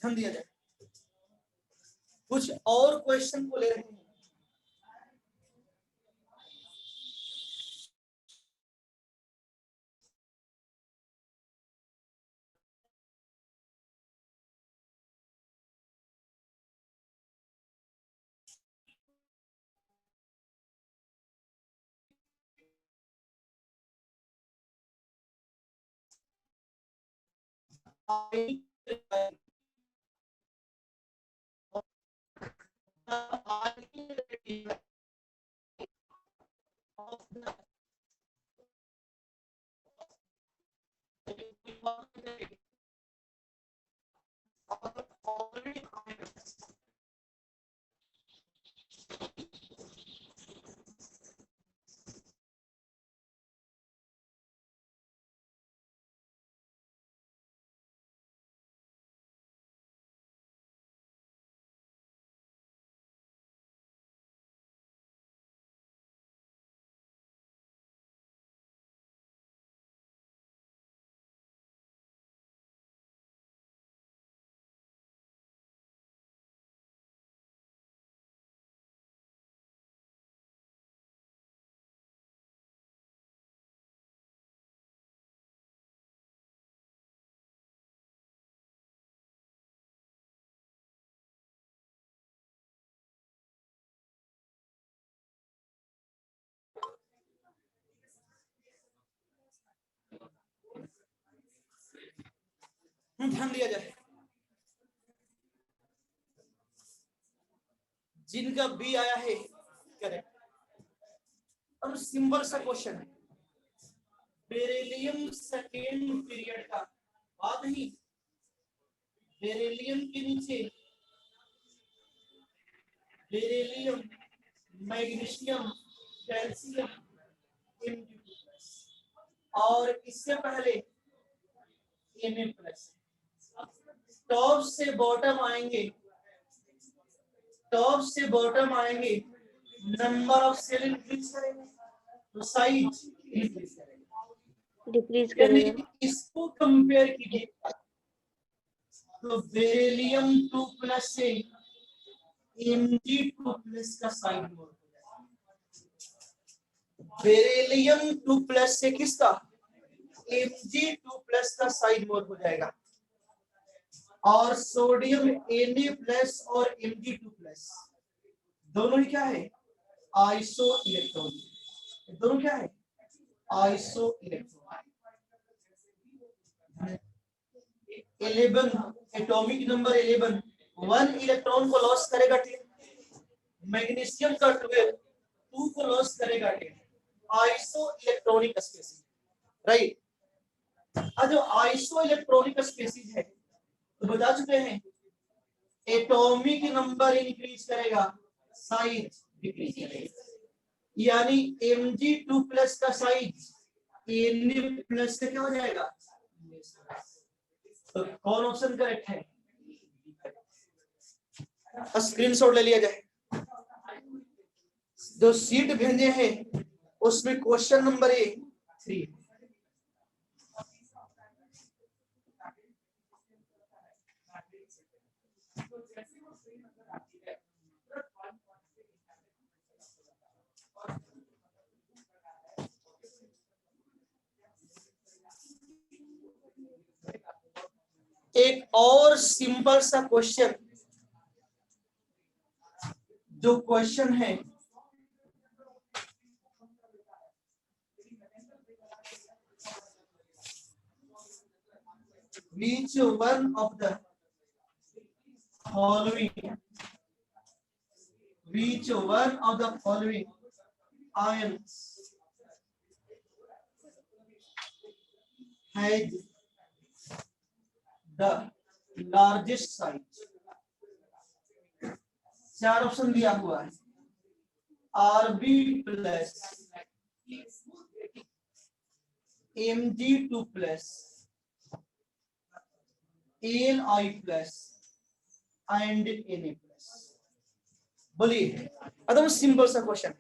ध्यान दिया जाए। कुछ और क्वेश्चन को ले रहे हैं। ध्यान दिया जाए। जिनका बी आया है करेक्ट। अब सिंपल सा क्वेश्चन है, बेरिलियम सेकेंड पीरियड का बात नहीं, बेरिलियम के नीचे बेरिलियम, मैग्नीशियम, कैल्शियम, और इससे पहले Na+। टॉप से बॉटम आएंगे, टॉप से बॉटम आएंगे, नंबर ऑफ सेल इंक्रीज करेंगे तो साइज डिक्रीज करेगा। इसको कंपेयर कीजिए तो बेरिलियम 2+ से Mg2+ का साइड मोर, बेरिलियम 2+ से किसका Mg2+ का साइड मोर हो जाएगा, और सोडियम Na+ और Mg2+ दोनों ही क्या है आइसो इलेक्ट्रॉन, दोनों क्या है iso electron. 11 atomic number 11 1 electron को लॉस करेगा 10, मैग्नीशियम का 12 2 को लॉस करेगा 10, आइसो इलेक्ट्रॉनिक स्पीशीज राइट। अब जो आइसो इलेक्ट्रॉनिक स्पीशीज है तो बता चुके हैं एटॉमिक नंबर इंक्रीज करेगा साइज डिक्रीज करेगा, यानी Mg2+ का साइज Na+ से क्या हो जाएगा, तो कौन ऑप्शन करेक्ट है, स्क्रीनशॉट ले लिया जाए। जो सीट भेजे हैं उसमें क्वेश्चन नंबर 3 एक और सिंपल सा क्वेश्चन, जो क्वेश्चन है which one of the following ions has the largest size। 4 option दिया हुआ है Rb+, Mg2+, Li+ and Na+। बोलिए एकदम सिंपल सा क्वेश्चन,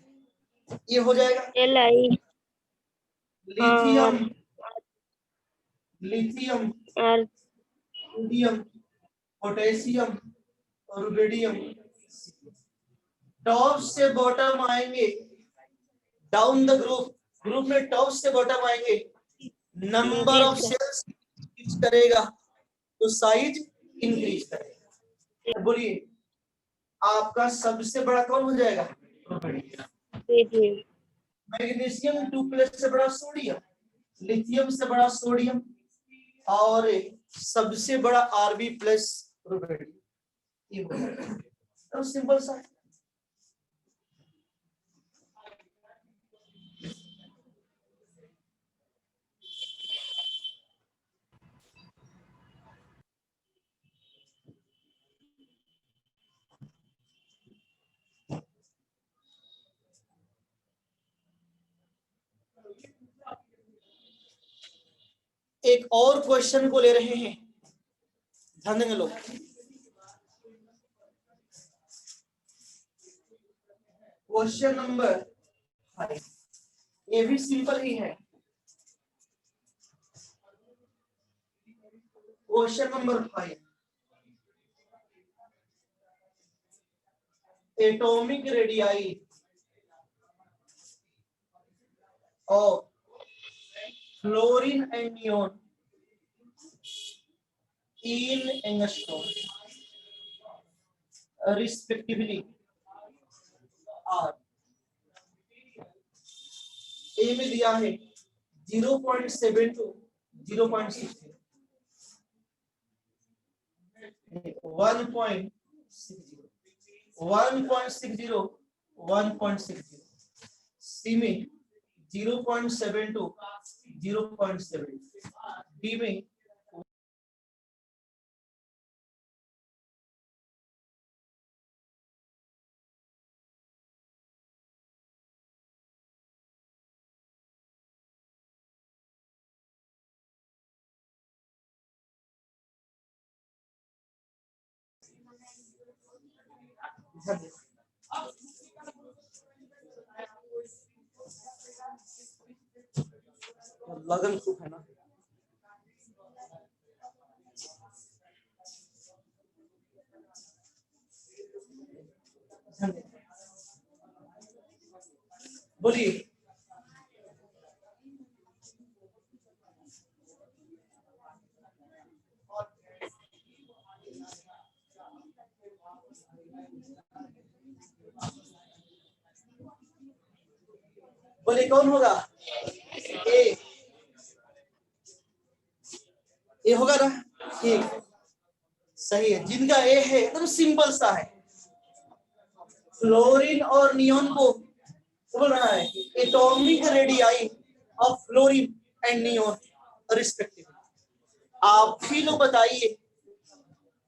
ये हो जाएगा Li, lithium, sodium, potassium, rubidium. Top से बॉटम आएंगे, डाउन द ग्रुप, ग्रुप में टॉप से बॉटम आएंगे, नंबर ऑफ सेल्स इंक्रीज करेगा तो साइज इंक्रीज करेगा। बोलिए आपका सबसे बड़ा कौन हो जाएगा? मैग्नीशियम 2+ से बड़ा सोडियम, लिथियम से बड़ा सोडियम, और सबसे बड़ा Rb+ रुबिडियम। तो सिंपल सा है। एक और क्वेश्चन को ले रहे हैं, ध्यान देंगे लोग। क्वेश्चन नंबर 5, ये भी सिंपल ही है। Question number 5, atomic radii of fluorine and neon in angstrom respectively are। ए में दिया है 0.7 to 0.60, 1.60, 1.60, 1.60, सी में 0.7 to 0.7, डी में लगन खूब है ना। बोलिए बोलिए कौन होगा? ए होगा ना? ठीक, सही है। जिनका ए है एकदम सिंपल सा है। फ्लोरीन और नियोन को बोल रहा है atomic radii of fluorine and neon respectively. आप ही लोग बताइए,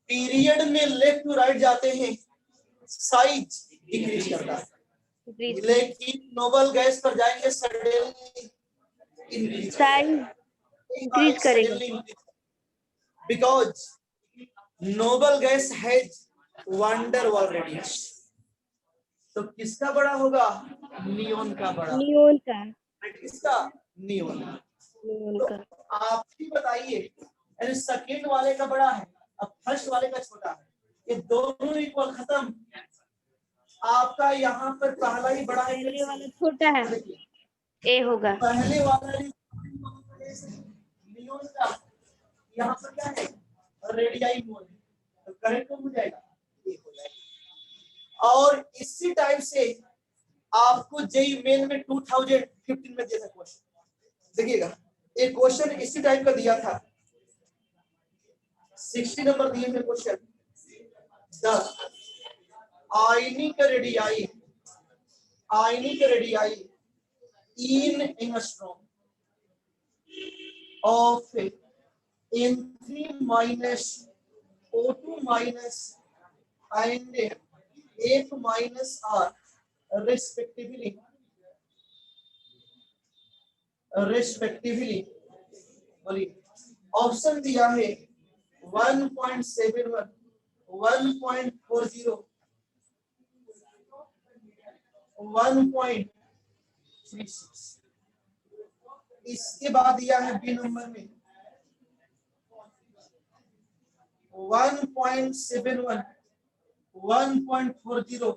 पीरियड में लेफ्ट टू राइट जाते हैं साइज डिक्रीज करता है, लेकिन नोबल गैस पर जाएंगे सडनली इंक्रीज करेगा, because noble gas has van der Waals radius. तो किसका बड़ा होगा? नियोन का बड़ा। नियोन का। किसका? नियोन। तो आप ही बताइए, यानी सेकेंड वाले का बड़ा है अब फर्स्ट वाले का छोटा है, ये दोनों इक्वल, खत्म। आपका यहाँ पर पहला ही बड़ा है, पहले वाला छोटा है, ए होगा। पहले वाला नियोन का यहाँ पर क्या है? रेडियाई मोल है, तो करेक्ट हो जाएगा, ये हो जाएगा। और इसी टाइप से आपको जेई मेन में 2015 में दिया था क्वेश्चन, देखिएगा एक क्वेश्चन इसी टाइप का दिया था, 60 नंबर दिए थे question. The ionic radii in angstrom of N3 minus O2 minus and F minus R respectively बोलिए ऑप्शन दिया है 1.71, 1.40, 1.36। इसके बाद दिया है बी नंबर में 1.71, 1.40,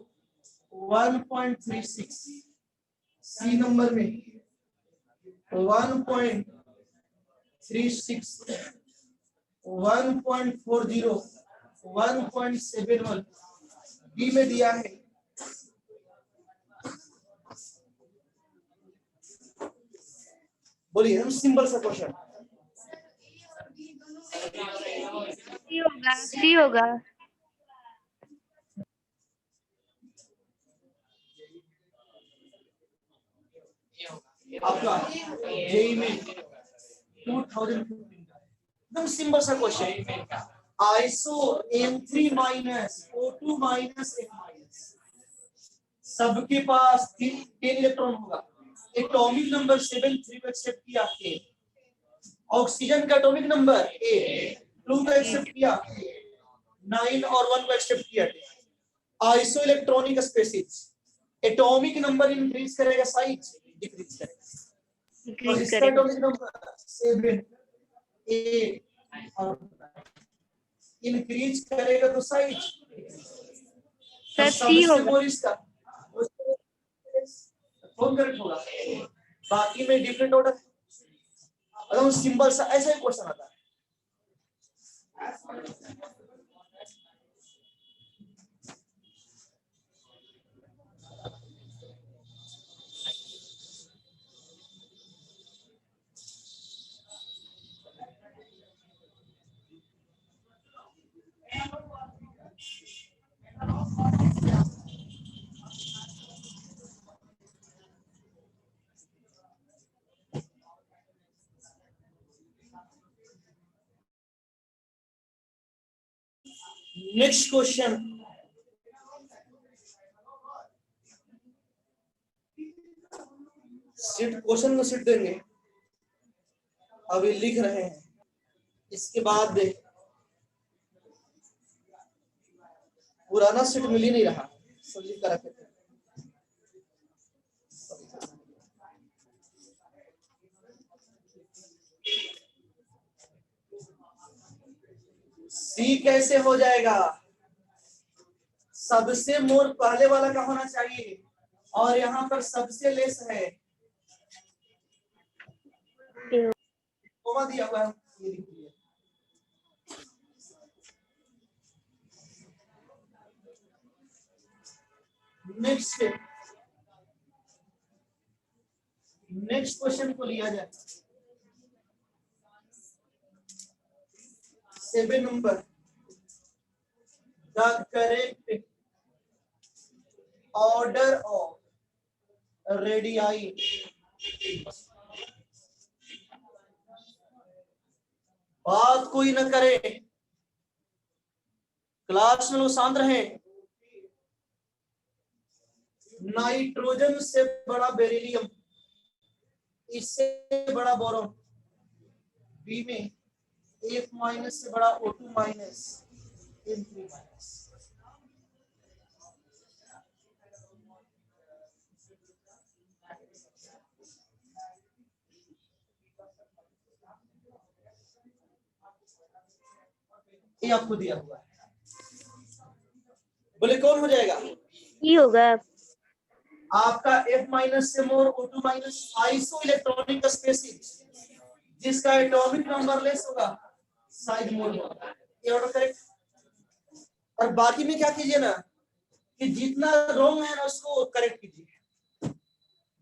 1.36, सी नंबर में 1.36, 1.40, 1.71, बी में दिया है बोलिए हम सिंपल सा क्वेश्चन। सी होगा। आपका जेई में 2015 का एकदम सिंपल सा question. Iso M3 minus O2 minus F minus सबके पास 10 इलेक्ट्रॉन होगा। एटॉमिक नंबर 7 3 को एक्सेप्ट किया A, ऑक्सीजन का एटॉमिक नंबर A 2 को एक्सेप्ट किया 9 और 1 को एक्सेप्ट किया isoelectronic species atomic number increase करेगा साइज डिक्रीज करेगा। और इसका एटॉमिक नंबर 7 8 और इंक्रीज करेगा तो साइज सर सी होगा। इसका कौन करेक्ट होगा? बाकी में डिफरेंट ऑर्डर एकदम सिंपल सा ऐसा ही क्वेश्चन आता है। नेक्स्ट क्वेश्चन सीट क्वेश्चन को सीट देंगे अभी लिख रहे हैं इसके बाद पुराना सीट मिल ही नहीं रहा सब लिख कर रखे थे। सी कैसे हो जाएगा? सबसे मोर पहले वाला का होना चाहिए और यहाँ पर सबसे लेस है कोमा दिया हुआ है ये लिख दिया। नेक्स्ट क्वेश्चन को लिया जाए 7 number the correct order of radii बात कोई न करे क्लास में लोग शांत रहे। नाइट्रोजन से बड़ा बेरिलियम इससे बड़ा बोरॉन बी में F माइनस से बड़ा O2 माइनस M3 माइनस ये आपको दिया हुआ है बोले कौन हो जाएगा? ई होगा। आपका F माइनस से more O2 minus isoelectronic species जिसका एटॉमिक नंबर लेस होगा साइज मोर होगा। ये ऑर्डर करेक्ट। और बाकी में क्या कीजिए ना कि जितना रॉन्ग है ना उसको करेक्ट कीजिए,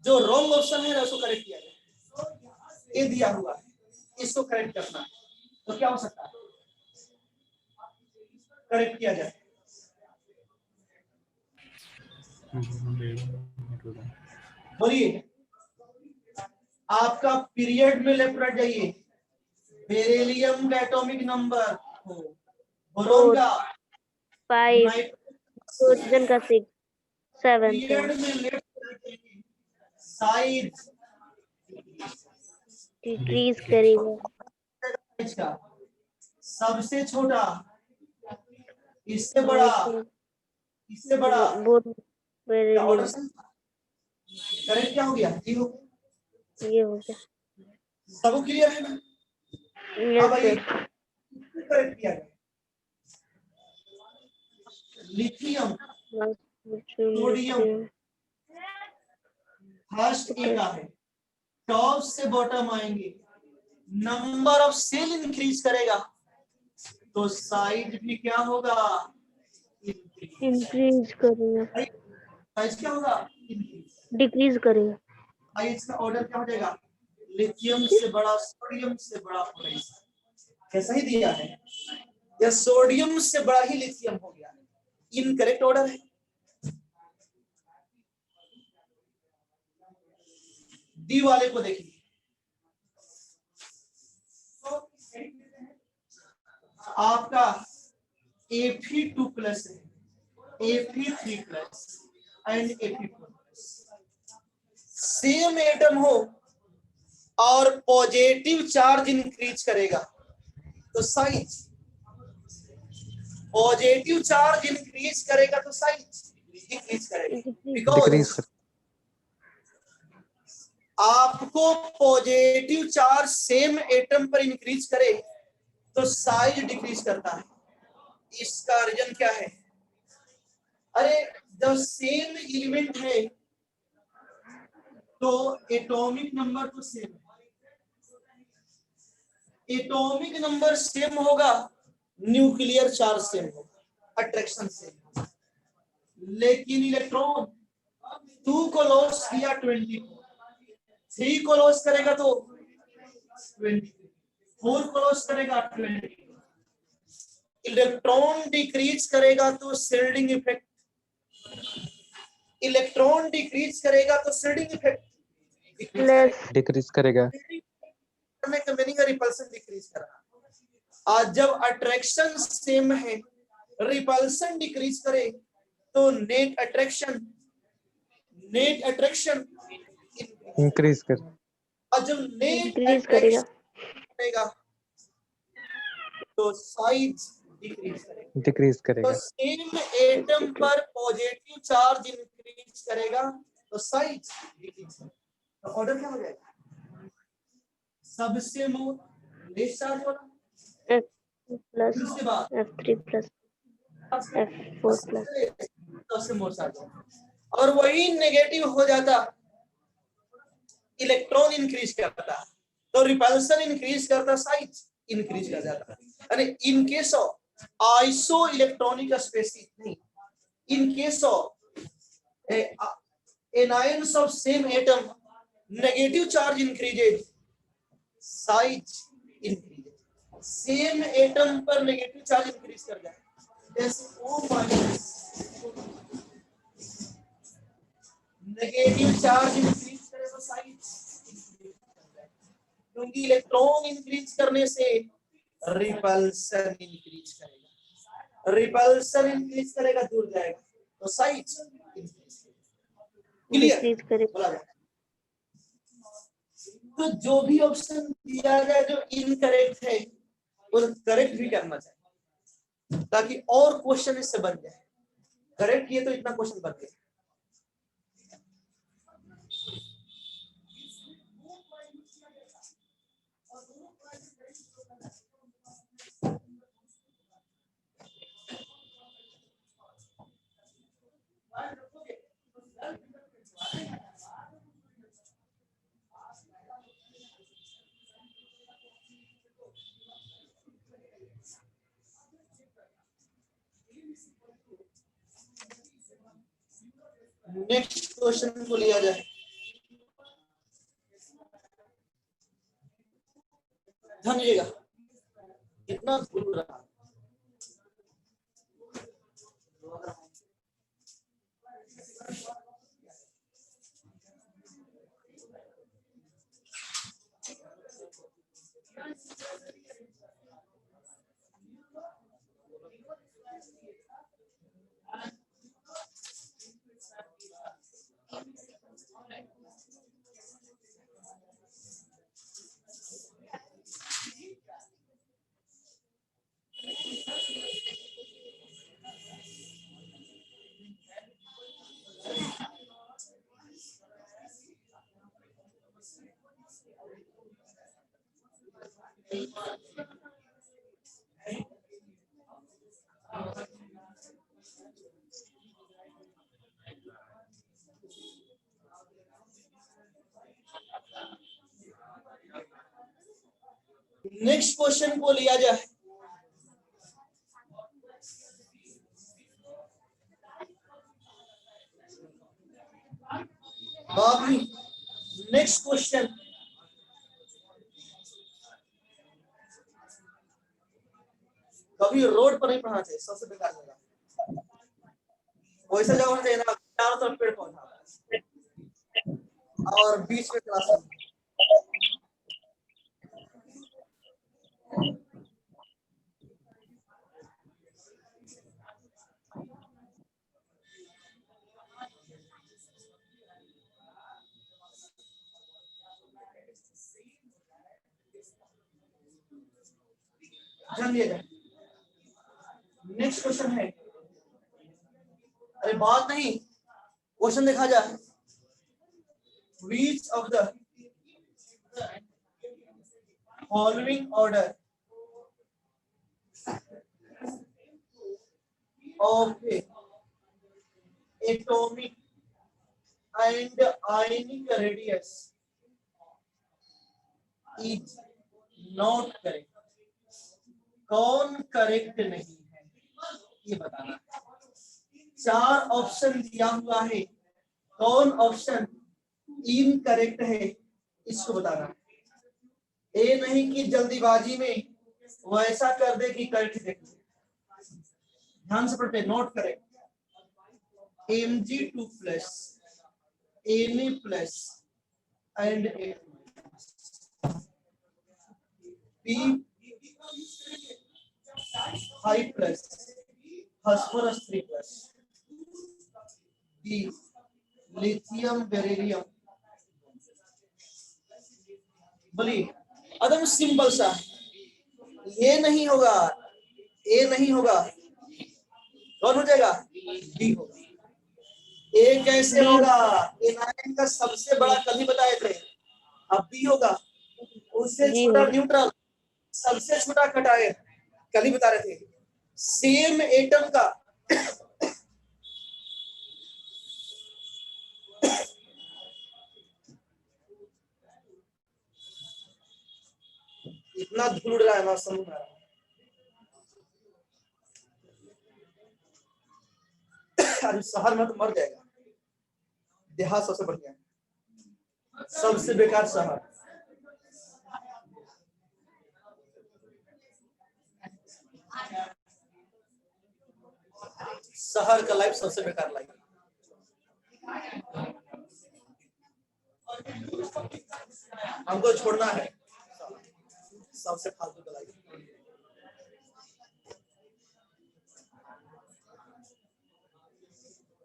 जो रॉन्ग ऑप्शन है ना उसको करेक्ट किया जाए। ये दिया हुआ है इसको करेक्ट करना है तो क्या हो सकता है करेक्ट किया जाए। बोलिए आपका पीरियड में लेफ्ट राइट जाइए। बेरिलियम का एटॉमिक नंबर बोरॉन का 5 हाइड्रोजन का 6 7 पीरियड में लेफ्ट राइट जाइए साइज डिक्रीज करेगा। इसका सबसे छोटा इससे बड़ा इससे बड़ा वो क्या ऑर्डर बेरिलियम करेक्ट क्या हो गया? जीरो। ये हो गया। सब क्लियर है ना? अब यस आइए सर। करेक्ट किया जाए lithium, Potassium, sodium, lithium, first A का है, टॉप से बॉटम आएंगे, नंबर ऑफ सेल इंक्रीज करेगा तो साइज भी क्या होगा, increase करेगा, साइज क्या होगा, इंक्रीज। decrease करेगा। आइए इसका ऑर्डर क्या हो जाएगा, लिथियम से बड़ा, सोडियम से बड़ा, पोटेशियम। कैसा ही दिया है, या सोडियम से बड़ा ही लिथियम हो गया, इनकरेक्ट ऑर्डर है। डी वाले को देखिए, आपका Fe2 प्लस है, Fe3 plus and Fe4 plus, same atom हो और पॉजिटिव चार्ज इंक्रीज करेगा तो साइज, पॉजिटिव चार्ज इंक्रीज करेगा तो साइज डिक्रीज करेगा, बिकॉज आपको पॉजिटिव चार्ज सेम एटम पर इंक्रीज करे तो साइज डिक्रीज करता है। इसका रीजन क्या है, अरे जब सेम एलिमेंट है तो एटॉमिक नंबर तो सेम है, एटॉमिक नंबर सेम होगा, न्यूक्लियर चार्ज सेम होगा, अट्रैक्शन सेम होगा, लेकिन इलेक्ट्रॉन 2 को लॉस किया 20, 3 को लॉस करेगा तो 20, 4 को लॉस करेगा 20, इलेक्ट्रॉन डिक्रीज करेगा तो शिल्डिंग इफेक्ट, इलेक्ट्रॉन डिक्रीज करेगा तो शिल्डिंग इफेक्ट डिक्रीज करेगा, करने का मीनिंग है रिपल्सन डिक्रीज करना। आज जब अट्रैक्शन सेम है, रिपल्सन डिक्रीज करे तो नेट अट्रैक्शन इंक्रीज कर, और जब नेट Increase करेगा, करेगा तो साइज डिक्रीज करेगा। डिक्रीज तो करेगा, सेम एटम पर पॉजिटिव चार्ज इंक्रीज करेगा तो साइज डिक्रीज करेगा, तो ऑर्डर क्या हो जाएगा, सबसे मोर लेस चार्ज वाला, F2 plus, उसके बाद F3 plus, F4 plus, सबसे मोर चार्ज, और वही नेगेटिव हो जाता, इलेक्ट्रॉन इंक्रीज करता तो रिपल्सन इंक्रीज करता, साइज इंक्रीज कर जाता। अरे in case of isoelectronic species नहीं, in case of anions of same atom negative charge increases, size increases, same atom पर नेगेटिव चार्ज इंक्रीज कर जाए, जैसे O- नेगेटिव चार्ज इंक्रीज करे तो साइज इंक्रीज कर जाए, क्योंकि इलेक्ट्रॉन इंक्रीज करने से रिपल्सन इंक्रीज करेगा, रिपल्सन इंक्रीज करेगा दूर जाएगा तो साइज इंक्रीज करेगा। क्लियर, decrease करेगा। बोला जाए तो जो भी ऑप्शन दिया जाए जो इनकरेक्ट है वो करेक्ट भी करना चाहिए ताकि और क्वेश्चन इससे बन जाए, करेक्ट किए तो इतना क्वेश्चन बन गया। नेक्स्ट क्वेश्चन को लिया जाए, ध्यान दीजिएगा कितना दूर रहा, नेक्स्ट क्वेश्चन को लिया जाए। बाकी नेक्स्ट क्वेश्चन, कभी रोड पर नहीं पढ़ना चाहिए, सबसे बेकार जगह। वैसा जगह होना चाहिए ना चारों तरफ पेड़ पौधा और बीच में क्लास। ध्यान दिया जाए। नेक्स्ट क्वेश्चन है, अरे बात नहीं, क्वेश्चन देखा जाए। Which of the following order of atomic and ionic radius is not correct? कौन करेक्ट नहीं है ये बताना। 4 ऑप्शन दिया हुआ है, कौन ऑप्शन इनकरेक्ट है इसको बताना। ए नहीं कि जल्दीबाजी में वैसा कर दे कि करेक्ट देख। ध्यान से पढ़ते, नोट करें। Mg2 plus Na plus and P5 plus phosphorus 3 plus D lithium beryllium. बोलिए, एकदम सिंपल सा, ये नहीं होगा, ए नहीं होगा, कौन हो जाएगा? बी होगा। ए कैसे होगा? एनायन का सबसे बड़ा कभी बताए थे, अब बी होगा। उससे छोटा न्यूट्रल, सबसे छोटा कटायन कल ही बता रहे थे। सेम एटम का इतना धूल उड़ रहा है ना, समझ में आ रहा है। शहर में तो मर जाएगा, देहात सबसे बढ़िया, सबसे बेकार शहर। शहर का लाइफ सबसे बेकार लाइफ। हमको छोड़ना है सबसे फालतू का लाइफ।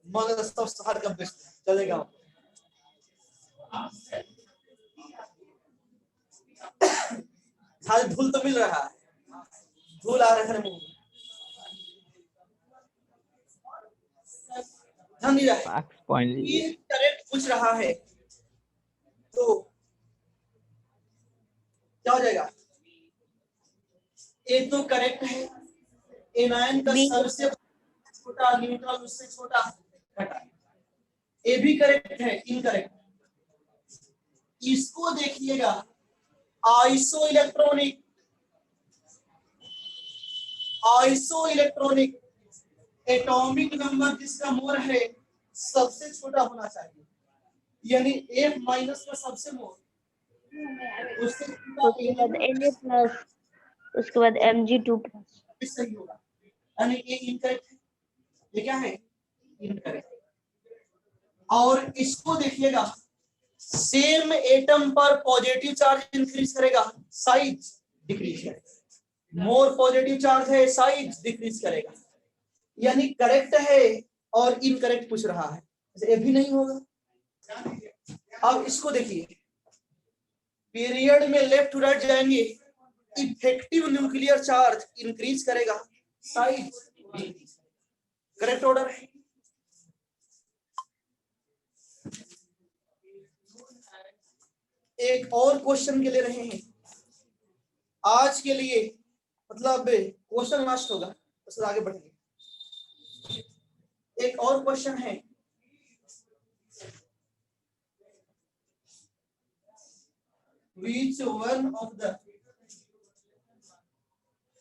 मगर सब शहर का बेस्ट चलेगा। खाली धूल तो मिल रहा है, धूल आ रहा है मुंह में। ध्यान नहीं रहा है, करेक्ट पूछ रहा है तो क्या हो जाएगा? ए तो करेक्ट है, एनायन का सबसे छोटा न्यूट्रल उससे छोटा घटा। ए भी करेक्ट है, इनकरेक्ट। इसको देखिएगा, आइसो इलेक्ट्रॉनिक एटॉमिक नंबर जिसका मोर है सबसे छोटा होना चाहिए, यानी F माइनस का सबसे मोर, उसके बाद Na प्लस, उसके बाद Mg2 प्लस, सही होगा। यानी ये इनकरेक्ट है, ये क्या है? इनकरेक्ट। और इसको देखिएगा, सेम एटम पर पॉजिटिव चार्ज इंक्रीज करेगा, साइज डिक्रीज करेगा। मोर पॉजिटिव चार्ज है, साइज डिक्रीज करेगा। यानी करेक्ट है और इनकरेक्ट पूछ रहा है, ये भी नहीं होगा। अब इसको देखिए, पीरियड में लेफ्ट टू राइट जाएंगे, इफेक्टिव न्यूक्लियर चार्ज इंक्रीज करेगा, साइज डिक्रीज। करेक्ट ऑर्डर है। एक और क्वेश्चन के ले रहे हैं आज के लिए, मतलब क्वेश्चन लास्ट होगा, उससे आगे बढ़ेंगे। एक और क्वेश्चन है, which one of the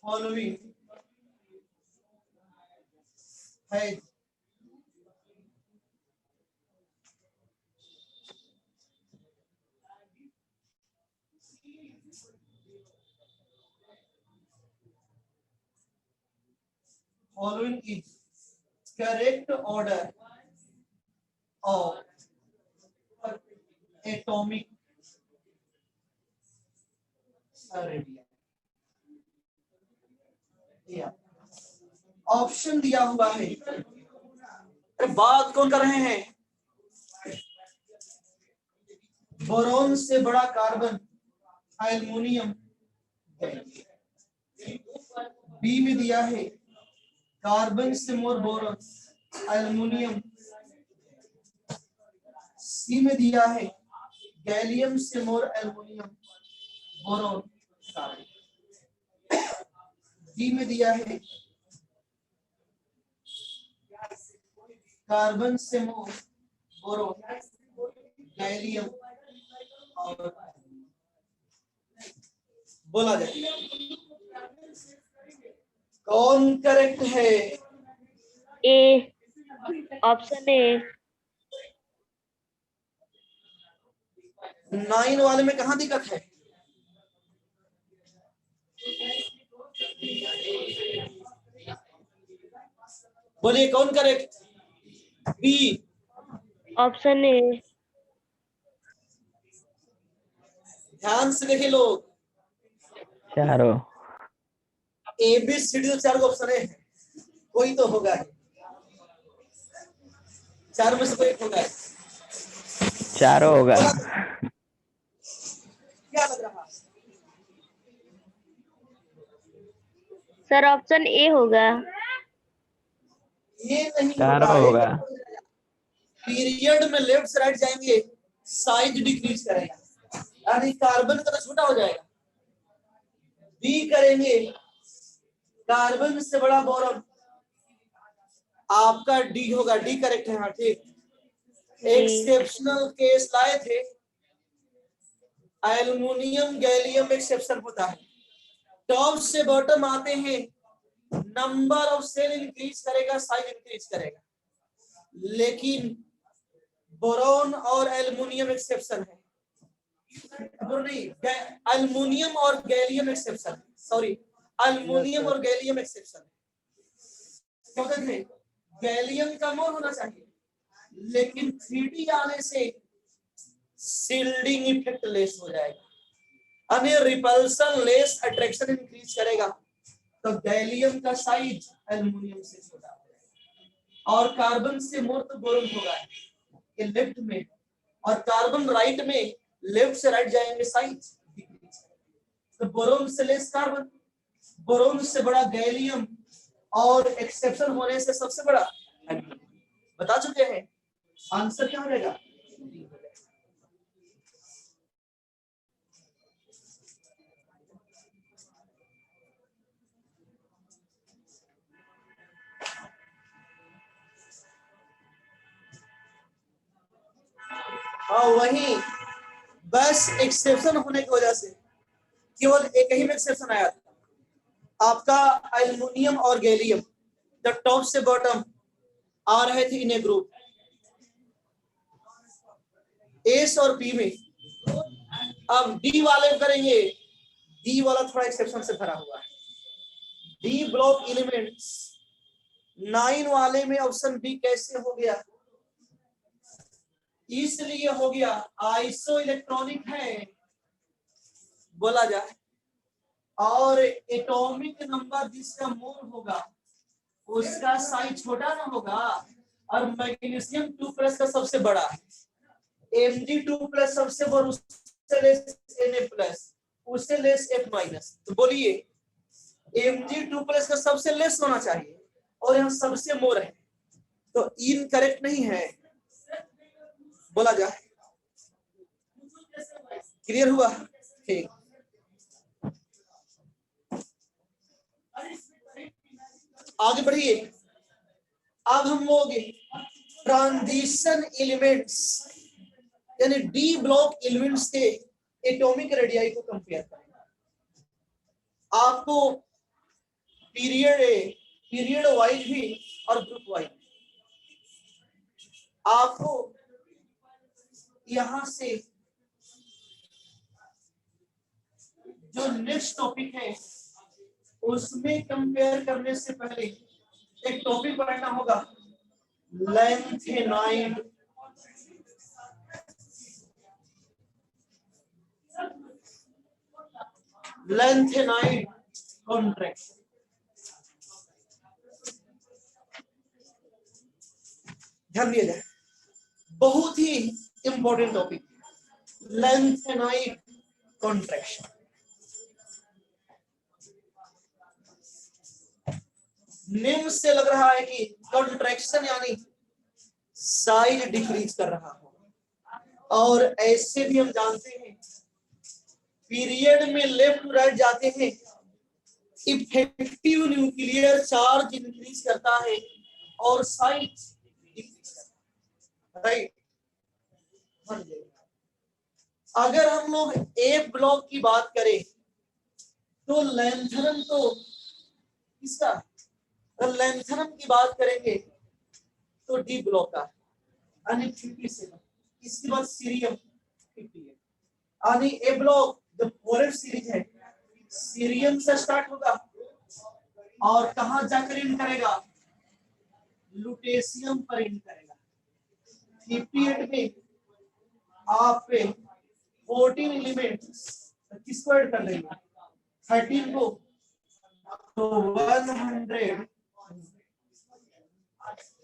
following है following is correct order of atomic radius. Option दिया हुआ है, अरे बात कौन कर रहे हैं? बोरोन से बड़ा कार्बन एल्युमिनियम, बी में दिया है कार्बन से मोर बोरोन एल्युमिनियम, सी में दिया है गैलियम से मोर एल्युमिनियम बोरोन कार्बन, डी में दिया है कार्बन से मोर बोरोन गैलियम और बोला जाए कौन करेक्ट है? ए, ऑप्शन ए। 9 वाले में कहाँ दिक्कत है? बोलिए कौन करेक्ट? B, option A. ध्यान से देखिए लोग, चारों ए बी सी डी तो 4 ऑप्शन है, कोई तो होगा, 4 में से कोई एक होगा। चारों होगा। क्या लग रहा? सर ऑप्शन ए होगा। ये नहीं चारों होगा। पीरियड में लेफ्ट से राइट जाएंगे, साइज डिक्रीज करेगा, यानी कार्बन का तो छोटा हो जाएगा। बी करेंगे कार्बन से बड़ा बोरॉन, आपका डी होगा, डी करेक्ट है। हाँ ठीक, एक्सेप्शनल केस लाए थे, एल्युमिनियम गैलियम एक्सेप्शन होता है, टॉप से बॉटम आते हैं, नंबर ऑफ सेल इंक्रीज करेगा, साइज इंक्रीज करेगा, लेकिन बोरॉन और एल्युमिनियम एक्सेप्शन है, नहीं एल्युमिनियम और गैलियम एक्सेप्शन, सॉरी एल्युमिनियम और गैलियम एक्सेप्शन। क्या कहते हैं? गैलियम का मोल होना चाहिए, लेकिन 3D आने से शील्डिंग इफेक्ट लेस हो जाएगा, यानी रिपल्सन लेस, अट्रैक्शन इंक्रीज करेगा, तो गैलियम का साइज एल्युमिनियम से छोटा हो जाएगा, और कार्बन से मोर तो बोरॉन होगा, ये लेफ्ट में, और कार्बन राइट में, लेफ्ट से राइट जाएंगे साइज डिक्रीज, तो बोरॉन से लेस कार्बन, बोरॉन से बड़ा गैलियम, और एक्सेप्शन होने से सबसे बड़ा बता चुके हैं, आंसर क्या हो जाएगा? हाँ वही, बस एक्सेप्शन होने की वजह से केवल एक ही में एक्सेप्शन आया था, आपका एल्युमिनियम और गैलियम जब टॉप से बॉटम आ रहे थे इन ए ग्रुप, एस और पी में। अब डी वाले करेंगे, डी वाला थोड़ा एक्सेप्शन से भरा हुआ है, डी ब्लॉक एलिमेंट्स 9 वाले में ऑप्शन बी कैसे हो गया? इसलिए हो गया आइसो इलेक्ट्रॉनिक है, बोला जाए, और एटॉमिक नंबर जिसका मोल होगा उसका साइज छोटा ना होगा, और मैग्नीशियम 2+ का सबसे बड़ा है, Mg2+ सबसे बड़ा, उससे लेस Na+, उससे लेस F-, तो बोलिए Mg2+ का सबसे लेस होना चाहिए, और यहाँ सबसे मोर है, तो इनकरेक्ट नहीं है, बोला जाए। क्लियर हुआ? ठीक, आगे बढ़िए। अब हम लोग ट्रांजिशन एलिमेंट्स यानी डी ब्लॉक एलिमेंट्स के एटॉमिक रेडियाई को कंपेयर करेंगे। आपको पीरियड वाइज भी और ग्रुप वाइज। आपको यहां से जो नेक्स्ट टॉपिक है उसमें कंपेयर करने से पहले एक टॉपिक पढ़ना होगा, लेंथेनाइड कॉन्ट्रैक्शन। ध्यान दिया जाए, बहुत ही important topic, lanthanide contraction. Name से लग रहा है कि कॉन्ट्रैक्शन यानी साइज डिक्रीज कर रहा हो, और ऐसे भी हम जानते हैं पीरियड में लेफ्ट टू राइट जाते हैं, इफेक्टिव न्यूक्लियर चार्ज इंक्रीज करता है और साइज डिक्रीज करता है, राइट। अगर हम लोग ए ब्लॉक की बात करें तो लेंथनम तो किसका, अगर लेंथनम की बात करेंगे तो डी ब्लॉक का यानी 57, इसके बाद सीरियम 58 यानी ए ब्लॉक जो फोरेट सीरीज है सीरियम से स्टार्ट होगा और कहां जाकर इन करेगा, लुटेशियम पर इन करेगा। 58 में आप 14 एलिमेंट्स किसको ऐड कर देंगे, 13 को, तो 100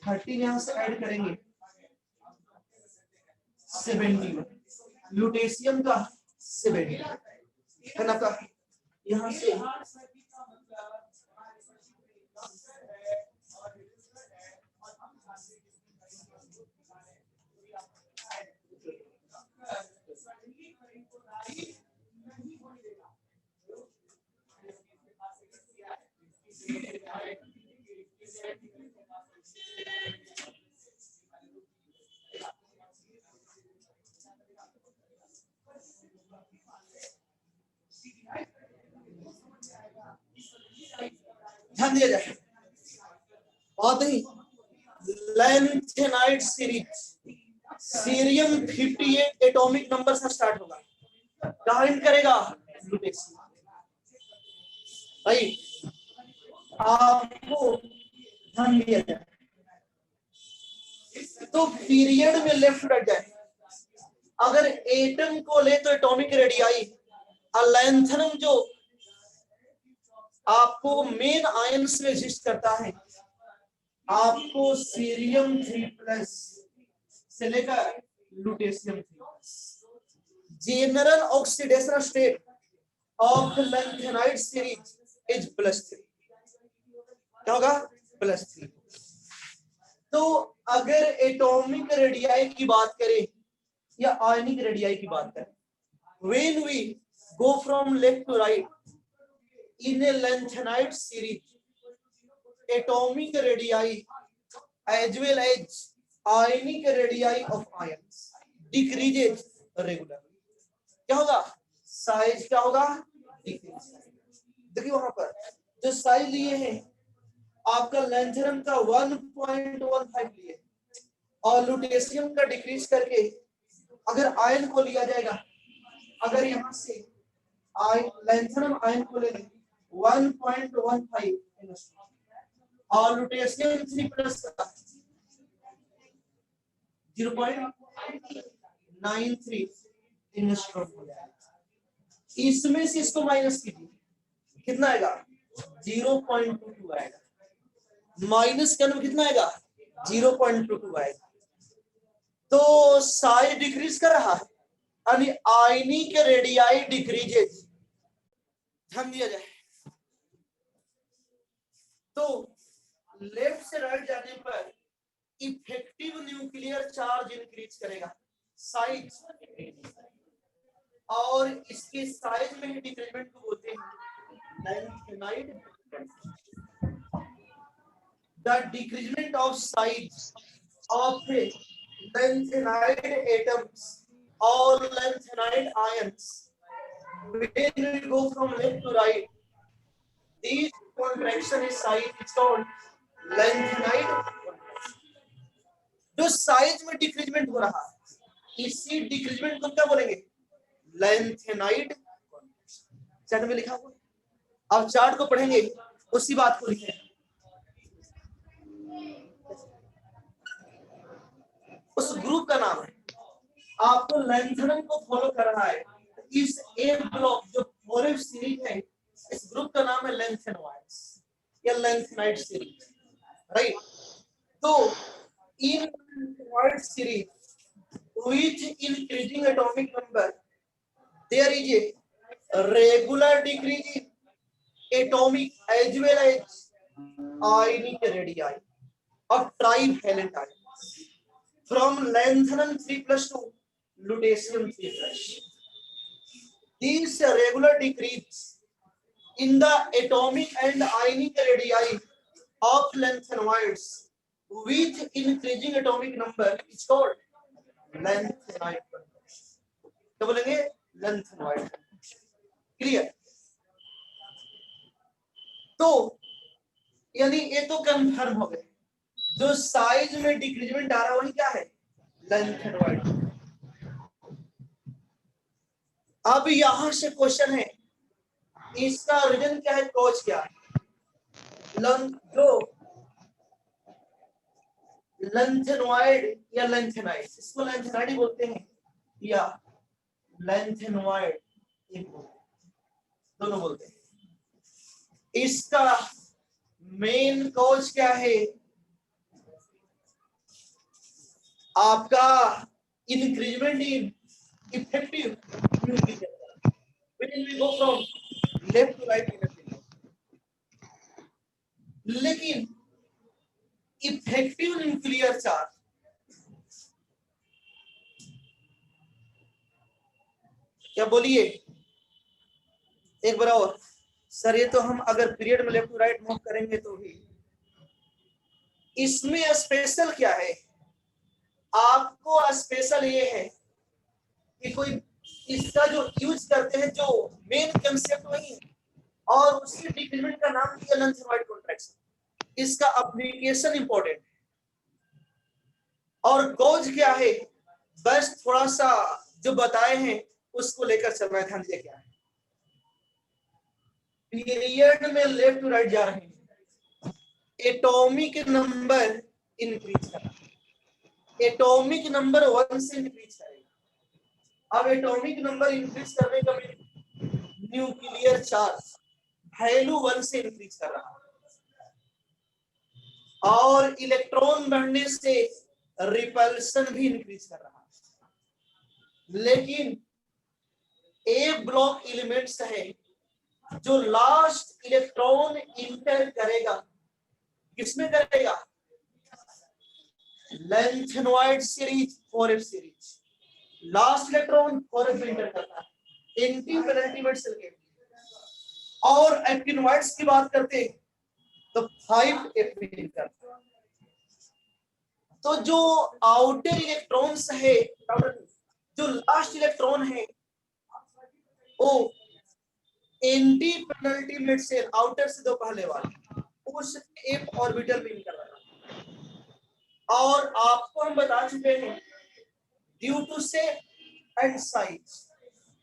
13 यहां से ऐड करेंगे 70, लुटेशियम का 70 है ना, का यहां से ध्यान दिया जाए, बहुत ही lanthanide series, cerium 58 atomic number से स्टार्ट होगा, कहां इन करेगा, लुटेशियम, राइट। आपको ध्यान दिया जाए तो पीरियड में लेफ्ट राइट जाए, अगर एटम को ले तो एटॉमिक रेडियाई, लेंथनम जो आपको मेन आयंस में एग्जिस्ट करता है, आपको सीरियम 3+ से लेकर lutetium 3+। General oxidation state of lanthanide series is +3, क्या होगा, +3। तो अगर एटॉमिक रेडियाई की बात करें या आयनिक रेडियाई की बात करें, when we go from left to right in a lanthanide series, atomic radii as well as ionic radii of ions decreases regularly। क्या होगा, साइज क्या होगा, डिक्रीज। देखिए वहां पर जो साइज लिए हैं आपका लेंथनम का 1.15 लिए और लुटेशियम का डिक्रीज करके अगर आयन को लिया जाएगा, अगर यहां से लेंथनम आयन को ले लें 1.15 और लुटेशियम 3+ का 0.93 एंगस्ट्रॉम हो जाएगा। इसमें से इसको माइनस कीजिए, कितना आएगा, 0.22 आएगा, माइनस करने में कितना आएगा, 0.22 आएगा। तो साइज डिक्रीज कर रहा है यानी आयनिक रेडियाई डिक्रीजेज। ध्यान दिया जाए तो लेफ्ट से राइट जाने पर इफेक्टिव न्यूक्लियर चार्ज इंक्रीज करेगा, साइज, और इसके साइज में ही डिक्रीमेंट को बोलते हैं lanthanide. The decreasement of size of lanthanide atoms or lanthanide ions when we go from left to right, these contraction is size, it's called lengthened. जो size में decreasement हो रहा है इसी डिक्रीजमेंट को क्या बोलेंगे? लेंथेनाइड। चार्ट में लिखा हुआ, अब चार्ट को पढ़ेंगे उसी बात को लिखेंगे। उस ग्रुप का नाम है, आपको लेंथनम को फॉलो कर रहा है। इस ए ब्लॉक जो फोरेव सीरीज है इस ग्रुप का नाम है लेंथेनॉइड्स या लेंथेनाइड सीरीज, राइट? तो in lenchenide series with increasing atomic number there is a regular decrease in atomic as well as ionic radii of trivalent ions from lanthanum 3+ to lutetium 3+. This regular decrease in the atomic and ionic radii of lanthanoids with increasing atomic number is called lanthanide conversion. क्या बोलेंगे? lanthanide. Clear? तो यानी ये तो confirm हो गए, जो size में डिक्रीजमेंट आ रहा है वही क्या है? lanthanide. अब यहां से क्वेश्चन है, इसका रीजन क्या है, कॉज क्या है? जो लेंथेनॉइड या लेंथेनाइड, इसको लेंथेनाइड बोलते हैं या लेंथेनॉइड दोनों बोलते हैं। इसका मेन कॉज क्या है? आपका increment in effective nuclear when we go from left to right. लेकिन इफेक्टिव न्यूक्लियर चार्ज क्या बोलिए एक बार और सर? ये तो हम अगर पीरियड में लेफ्ट टू राइट मूव करेंगे तो भी, इसमें स्पेशल क्या है? आपको स्पेशल ये है कि कोई इसका जो यूज करते हैं, जो मेन कंसेप्ट वही है और उसकी डिक्रीजमेंट का नाम दिया लेंथेनॉइड कॉन्ट्रैक्शन। इसका एप्लीकेशन इंपॉर्टेंट है और कॉज क्या है बस थोड़ा सा जो बताए हैं उसको लेकर चलना है। ध्यान दीजिए क्या है, पीरियड में लेफ्ट टू राइट जा रहे हैं, एटॉमिक नंबर इंक्रीज कर रहा है, एटॉमिक नंबर 1 से इंक्रीज करेगा। अब एटॉमिक नंबर इंक्रीज करने का न्यूक्लियर चार्ज वैल्यू 1 से इंक्रीज कर रहा है और इलेक्ट्रॉन बढ़ने से रिपल्सन भी इंक्रीज कर रहा है। लेकिन ए ब्लॉक एलिमेंट्स है जो लास्ट इलेक्ट्रॉन इंटर करेगा, किसमें करेगा? Lanthanoid series 4f series, last electron 4f में इंटर करता है एंटी पेनल्टीमेट सेल के। और एक्टिनोइड्स की बात करते हैं तो 5f में इंटर करता है। तो जो आउटर इलेक्ट्रॉन्स है, जो लास्ट इलेक्ट्रॉन है वो एंटी पेनल्टीमेट सेल आउटर से दो पहले वाले उस एफ ऑर्बिटल में कर रहा है। और आपको हम बता चुके हैं due to shape and size,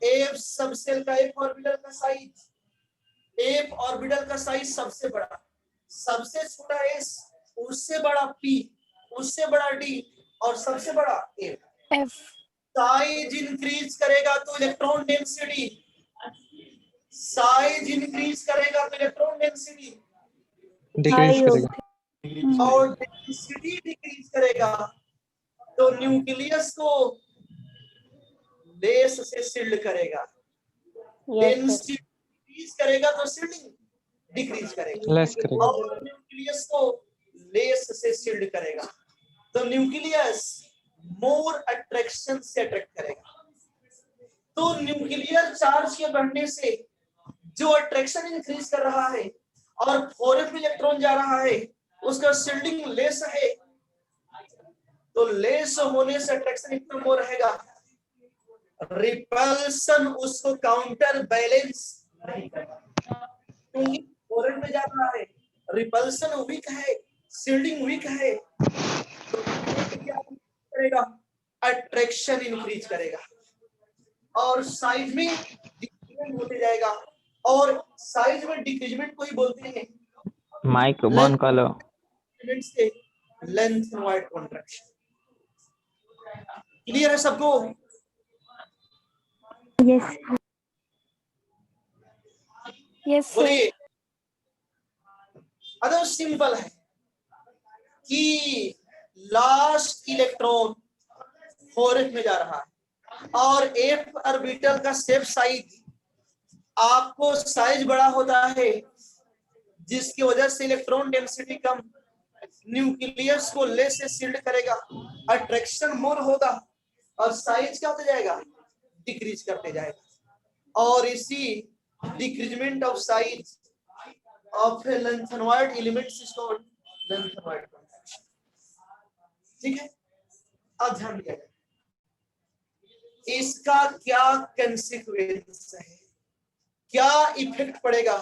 f sub shell का एफ ऑर्बिटल का साइज, एफ ऑर्बिटल का साइज सबसे बड़ा, सबसे छोटा एस, उससे बड़ा पी, उससे बड़ा डी और सबसे बड़ा एफ। साइज इंक्रीज करेगा तो इलेक्ट्रॉन डेंसिटी, साइज इंक्रीज करेगा तो इलेक्ट्रॉन डेंसिटी डिक्रीज करेगा और डेंसिटी डिक्रीज करेगा तो न्यूक्लियस को लेस से शील्ड करेगा। डेंसिटी डिक्रीज करेगा तो शील्डिंग डिक्रीज करेगा, लेस करेगा और न्यूक्लियस को लेस से शील्ड करेगा तो न्यूक्लियस मोर अट्रैक्शन से अट्रैक्ट करेगा। तो न्यूक्लियर चार्ज के बढ़ने से जो अट्रैक्शन इंक्रीज कर रहा है और 4f इलेक्ट्रॉन जा रहा है उसका शील्डिंग लेस है, तो लेस होने से अट्रैक्शन इतना मोर रहेगा, रिपल्सन उसको काउंटर बैलेंस नहीं करेगा क्योंकि फॉरेन में जा रहा है, रिपल्सन वीक है, शील्डिंग वीक है, तो क्या करेगा, अट्रैक्शन इंक्रीज करेगा और साइज में डिक्रीजमेंट होते जाएगा। और साइज में डिक्रीजमेंट को ही बोलते हैं माइक बंद कर लो। से length and wide contraction. Clear है सबको? Yes yes sir. बोलिए। अगर सिंपल है कि लास्ट इलेक्ट्रॉन 4f में जा रहा है और f ऑर्बिटल का शेप साइज आपको साइज बड़ा होता है, जिसकी वजह से इलेक्ट्रॉन डेंसिटी कम, न्यूक्लियस को लेस से शील्ड करेगा, अट्रैक्शन मोर होगा और साइज क्या होता जाएगा, डिक्रीज करते जाएगा। और इसी decreasement of size of lanthanoid elements is called lanthanoid contraction. ठीक है, अब ध्यान दिया जाए इसका क्या कंसीक्वेंस है, क्या इफेक्ट पड़ेगा,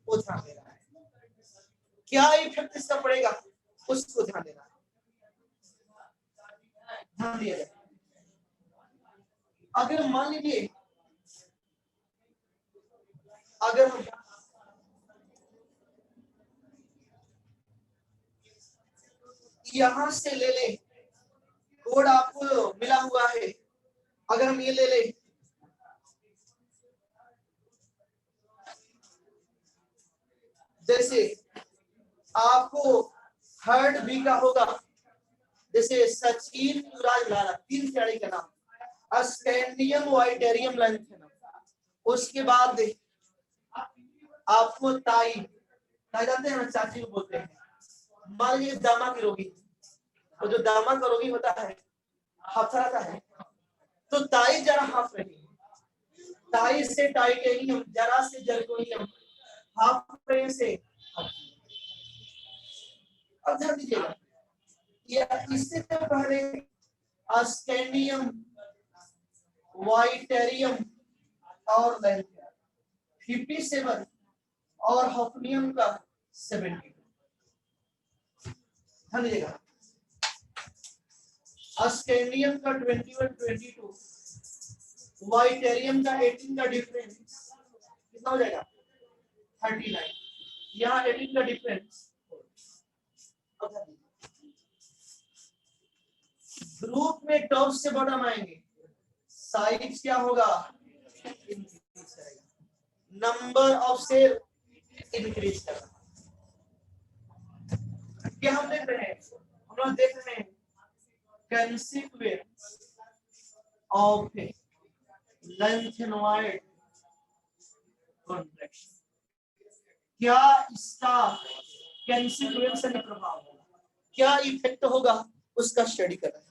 वो ध्यान देना है। क्या इफेक्ट इसका पड़ेगा उसको ध्यान देना है। ध्यान दिया जाए, अगर मान लीजिए अगर हम यहां से ले ले, कोड आपको मिला हुआ है, अगर हम ये ले ले, जैसे आपको थर्ड बी का होगा, जैसे सचिन युवराज लाला, 3 खिलाड़ी का नाम, स्कैंडियम वाइटेरियम लेंथेनम, उसके बाद आपको ताई जानते हैं ना, चाची को बोलते हैं। मान लीजिए दामा की रोगी, तो जो दामा का रोगी होता है हाफ रहता है, तो ताई जरा हाफ रही, ताई से टाइटेनियम, जरा से जर्कोनियम, हाफ रहे से। अब ध्यान दीजिएगा, या इससे पहले स्कैंडियम वाइटेरियम और लेंथियम 57 और हॉफनियम का 72। ध्यान दीजिएगा, स्कैंडियम का 21 22, वाइटेरियम का 18 का डिफरेंस कितना हो जाएगा 39, यहाँ 18 का डिफरेंस। ग्रुप में टॉप से बॉटम आएंगे, साइज क्या होगा, इंक्रीज करेगा, नंबर ऑफ सेल इंक्रीज करेगा। क्या हम देख रहे हैं, हम लोग देख रहे हैं कंसीक्वेंस ऑफ लेंथेनॉइड कॉन्ट्रैक्शन। क्या इसका कंसीक्वेंस यानी प्रभाव होगा, क्या इफेक्ट होगा, उसका स्टडी कर रहे हैं।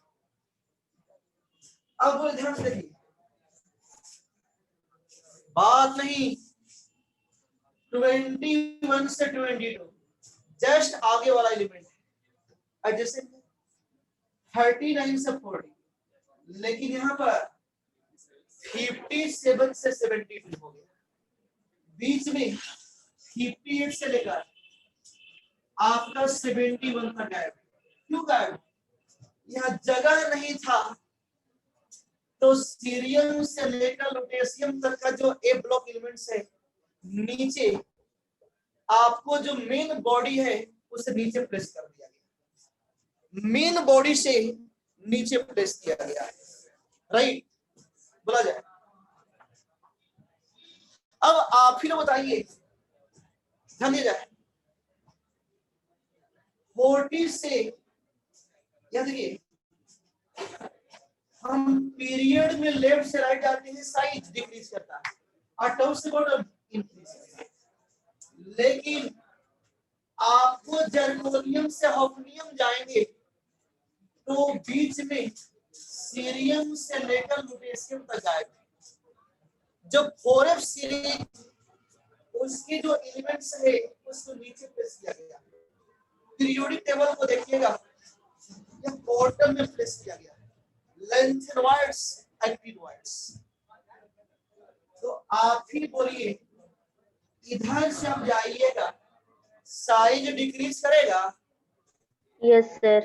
अब ध्यान से देखिए, बात नहीं 21 से 22 जस्ट आगे वाला एलिमेंट है, जैसे 39 से 40, लेकिन यहाँ पर 57 से 72 हो गया, बीच में 58 से लेकर आपका 71 तक गायब। क्यों गायब? यहाँ जगह नहीं था, तो सीरियम से लेकर लुटेशियम तक का जो ए ब्लॉक एलिमेंट्स है, नीचे आपको जो मेन बॉडी है उसे नीचे प्लेस कर दिया गया, मेन बॉडी से नीचे प्लेस किया गया है, राइट, बोला जाए। अब आप ही लोग बताइए, ध्यान दिया जाए, 40 से या देखिए हम पीरियड में लेफ्ट से राइट जाते हैं, साइज डिक्रीज करता है, और टॉप से बॉटम इंक्रीज करता है। लेकिन आपको जर्कोनियम से हॉफनियम जाएंगे तो बीच में सीरियम से लेकर लुटेशियम तक जाएगा। जो 4f सीरीज उसके जो एलिमेंट्स है उसको नीचे प्लेस किया गया, पीरियोडिक टेबल को देखिएगा, ये बॉटम में प्लेस किया गया, लेंथेनॉइड्स एक्टिनॉइड्स। तो आप ही बोलिए, इधर से आप जाइएगा साइज डिक्रीज करेगा, Yes, sir.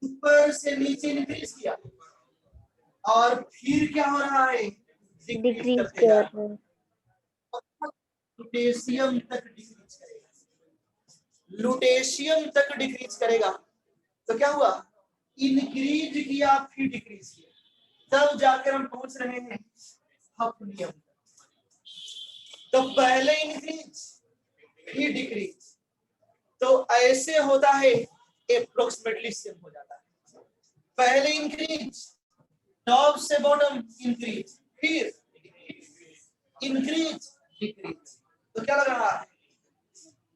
ऊपर से नीचे इंक्रीज किया और फिर क्या हो रहा है, डिक्रीज Decrease करते जा कर रहा है, रहे हैं। लुटेशियम तक डिक्रीज करेगा, लुटेशियम तक डिक्रीज करेगा। तो क्या हुआ, इंक्रीज किया फिर डिक्रीज किया, तब जाकर हम पहुंच रहे हैं हफनियम। तो पहले इंक्रीज फिर डिक्रीज, तो ऐसे होता है, अप्रोक्सीमेटली सेम हो जाता है। पहले इंक्रीज, टॉप से बॉटम इंक्रीज, फिर इंक्रीज डिक्रीज। तो क्या लग रहा है,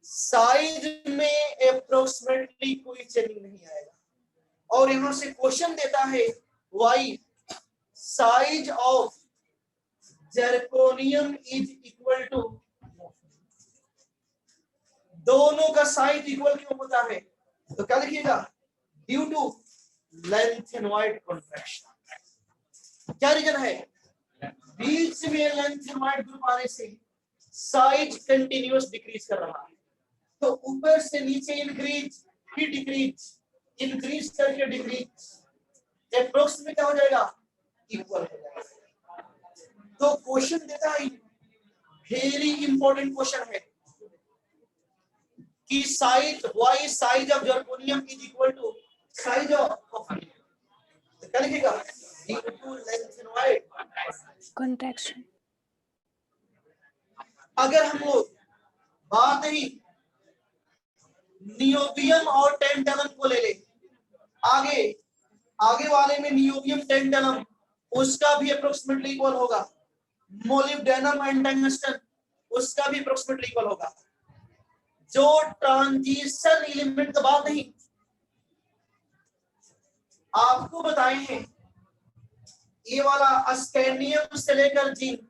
साइज में अप्रोक्सीमेटली कोई चेंजिंग नहीं आएगा। और यहां से क्वेश्चन देता है, why size of zirconium is equal to, दोनों का साइज इक्वल क्यों होता है, तो क्या लिखिएगा, ड्यू टू लेंथेनॉइड कॉन्ट्रैक्शन। क्या रीजन है, बीच में लेंथेनॉइड ग्रुप आने से साइज कंटिन्यूअस डिक्रीज कर रहा है। तो ऊपर से नीचे इंक्रीज फिर डिक्रीज, इंक्रीज करके डिक्रीज, अप्रोक्सीमेट क्या हो जाएगा, इक्वल हो जाएगा। तो क्वेश्चन देता है, वेरी इंपॉर्टेंट क्वेश्चन है कि size, why size of zirconium is equal to size of, क्या लिखेगा, ड्यू टू लेंथेनॉइड contraction. अगर हम लोग बात ही नियोबियम और टेंटनम को ले ले, आगे आगे वाले में नियोबियम टेंटनम, उसका भी अप्रोक्सीमेटली इक्वल होगा, मोलिब्डेनम एंड टंगस्टन उसका भी अप्रोक्सीमेटली इक्वल होगा। जो ट्रांजिशन एलिमेंट का बात नहीं आपको बताए हैं, ये वाला स्कैंडियम से लेकर जिंक,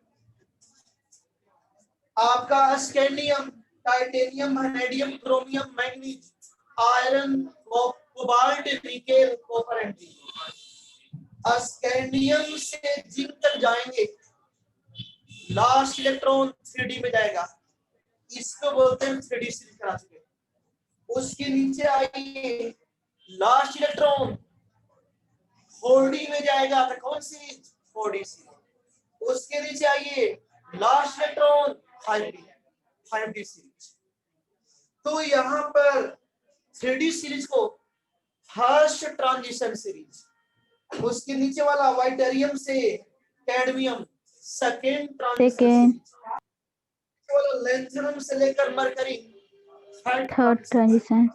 आपका scandium, titanium, vanadium, chromium, manganese, iron, cobalt, nickel, copper and zinc. Scandium से जिंक तक जाएंगे, लास्ट इलेक्ट्रॉन 3D में जाएगा, इसको बोलते हैं 3D सीरीज करा चुके। उसके नीचे आइए, लास्ट इलेक्ट्रॉन 4D में जाएगा, तो कौन सीरीज, 4D सीरीज। उसके नीचे आइए, लास्ट इलेक्ट्रॉन 5D सीरीज। तो यहाँ पर 3D सीरीज को फर्स्ट ट्रांजिशन सीरीज, उसके नीचे वाला वाइटेरियम से कैडमियम सेकेंड ट्रांजिशन सीरीज, वाला लेंथेनम से लेकर mercury Third transition.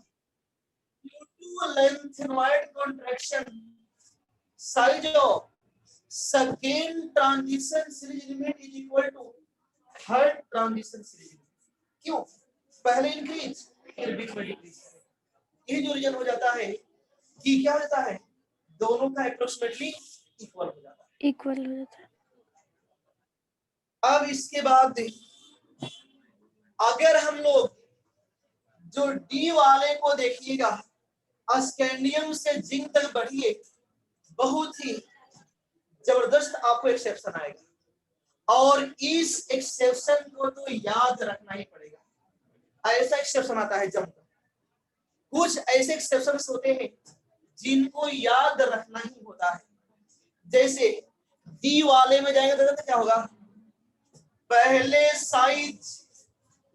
Lanthanoid contraction, size of second transition series element is equal to third transition series. क्यों, पहले इंक्रीज फिर बीच में डिक्रीज, ये जो रीजन हो जाता है कि क्या होता है, दोनों का अप्रोक्सीमेटली इक्वल हो जाता है। Equal हो जाता है. अब इसके बाद अगर हम लोग जो डी वाले को देखिएगा, स्कैंडियम से जिंक तक बढ़िए, बहुत ही जबरदस्त आपको एक्सेप्शन आएगा। और इस एक्सेप्शन को तो याद रखना ही पड़ेगा। ऐसा एक्सेप्शन आता है जब कुछ ऐसे एक्सेप्शन होते हैं जिनको याद रखना ही होता है। जैसे डी वाले में जाएंगे तो क्या होगा, पहले size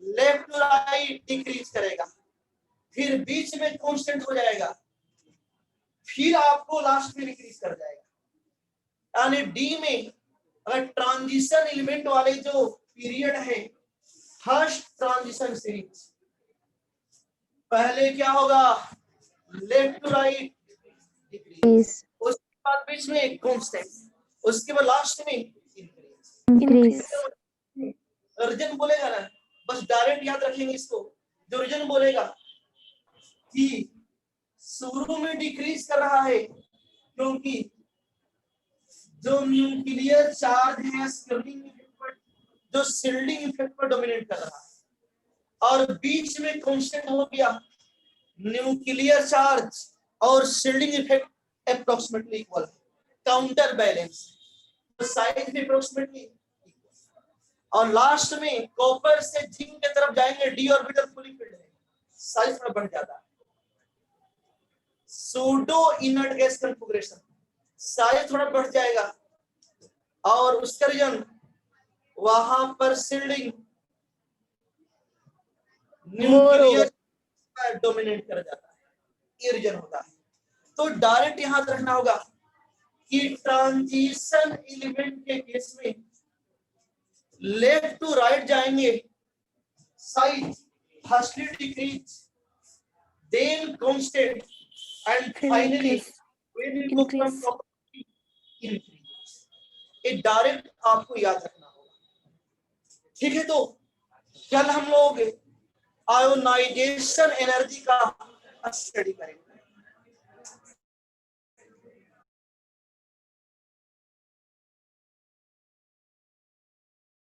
left to right decrease करेगा, फिर बीच में कांस्टेंट हो जाएगा, फिर आपको लास्ट में डिक्रीज कर जाएगा। यानी डी में अगर ट्रांजिशन एलिमेंट वाले जो पीरियड है, फर्स्ट ट्रांजिशन सीरीज, पहले क्या होगा, लेफ्ट टू राइट डिक्रीज, उसके बाद बीच में कांस्टेंट, उसके बाद लास्ट में Increase. रीजन बोलेगा ना, बस डायरेक्ट याद रखेंगे इसको। जो रीजन बोलेगा कि शुरू में डिक्रीज कर रहा है क्योंकि जो न्यूक्लियर चार्ज है जो शील्डिंग इफेक्ट पर डोमिनेट कर रहा है, और बीच में कांस्टेंट हो गया न्यूक्लियर चार्ज और shielding effect approximately equal, counter balance, size भी अप्रोक्सीमेटली। और लास्ट में कॉपर से जिंक की तरफ जाएंगे, डी ऑर्बिटल फुली फिल्ड है, साइज थोड़ा बढ़ जाता है। Pseudo inert gas configuration, size थोड़ा बढ़ जाएगा और उसका रीजन वहां पर सील्डिंग न्यूक्लियर डोमिनेट कर जाता है, ये रीजन होता है। तो डायरेक्ट यहां रखना होगा कि ट्रांजिशन एलिमेंट के केस में लेफ्ट टू राइट जाएंगे, size firstly decrease then constant and finally when you go from property increase. ये डायरेक्ट आपको याद रखना होगा, ठीक है। तो कल हम लोग आयोनाइजेशन एनर्जी का स्टडी करेंगे।